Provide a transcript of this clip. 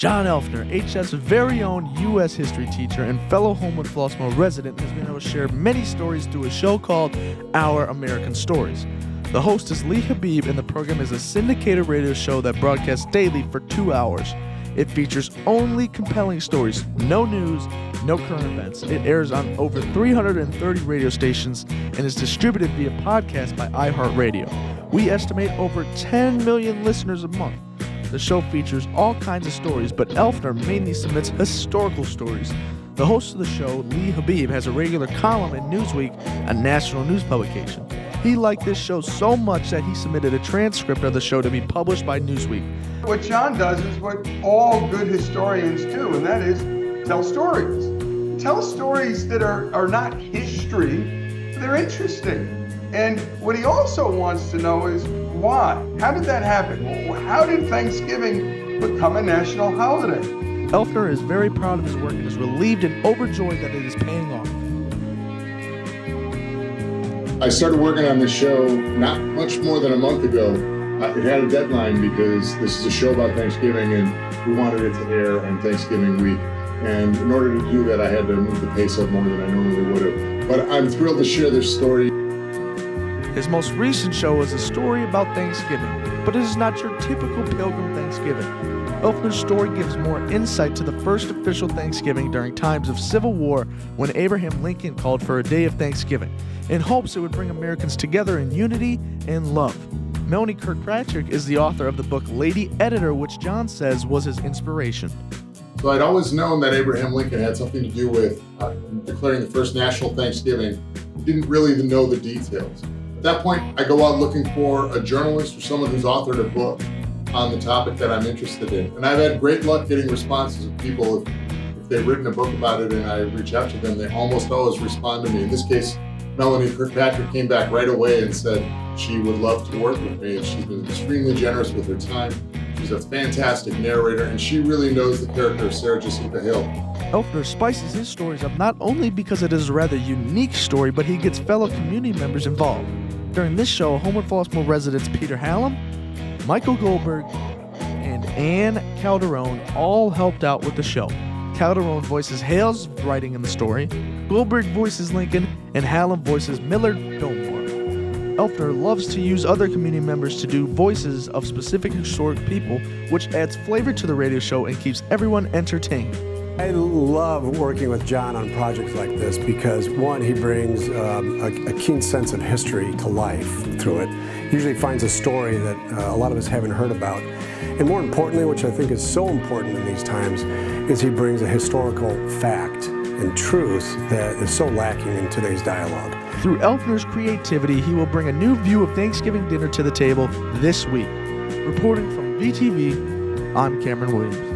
John Elfner, HS's very own U.S. history teacher and fellow Homewood Flossmoor resident, has been able to share many stories through a show called Our American Stories. The host is Lee Habib, and the program is a syndicated radio show that broadcasts daily for 2 hours. It features only compelling stories, no news, no current events. It airs on over 330 radio stations and is distributed via podcast by iHeartRadio. We estimate over 10 million listeners a month. The show features all kinds of stories, but Elfner mainly submits historical stories. The host of the show, Lee Habib, has a regular column in Newsweek, a national news publication. He liked this show so much that he submitted a transcript of the show to be published by Newsweek. What John does is what all good historians do, and that is tell stories. Tell stories that are not history, but they're interesting. And what he also wants to know is why? How did that happen? How did Thanksgiving become a national holiday? Elfner is very proud of his work and is relieved and overjoyed that it is paying off. I started working on this show not much more than a month ago. It had a deadline because this is a show about Thanksgiving and we wanted it to air on Thanksgiving week. And in order to do that, I had to move the pace up more than I normally would have. But I'm thrilled to share this story. His most recent show is a story about Thanksgiving, but it is not your typical Pilgrim Thanksgiving. Elfner's story gives more insight to the first official Thanksgiving during times of Civil War when Abraham Lincoln called for a day of Thanksgiving in hopes it would bring Americans together in unity and love. Melanie Kirkpatrick is the author of the book Lady Editor, which John says was his inspiration. So I'd always known that Abraham Lincoln had something to do with declaring the first national Thanksgiving. Didn't really even know the details. At that point, I go out looking for a journalist or someone who's authored a book on the topic that I'm interested in. And I've had great luck getting responses of people if they've written a book about it and I reach out to them, they almost always respond to me. In this case, Melanie Kirkpatrick came back right away and said she would love to work with me, and she's been extremely generous with her time. She's a fantastic narrator, and she really knows the character of Sarah Jessica Hill. Elfner spices his stories up not only because it is a rather unique story, but he gets fellow community members involved. During this show, Homewood Flossmoor residents Peter Hallam, Michael Goldberg, and Ann Calderon all helped out with the show. Calderon voices Hale's writing in the story, Goldberg voices Lincoln, and Hallam voices Millard Fillmore. Elfner loves to use other community members to do voices of specific historic people, which adds flavor to the radio show and keeps everyone entertained. I love working with John on projects like this because, one, he brings a keen sense of history to life through it. Usually finds a story that a lot of us haven't heard about. And more importantly, which I think is so important in these times, is he brings a historical fact and truth that is so lacking in today's dialogue. Through Elfner's creativity, he will bring a new view of Thanksgiving dinner to the table this week. Reporting from VTV, I'm Cameron Williams.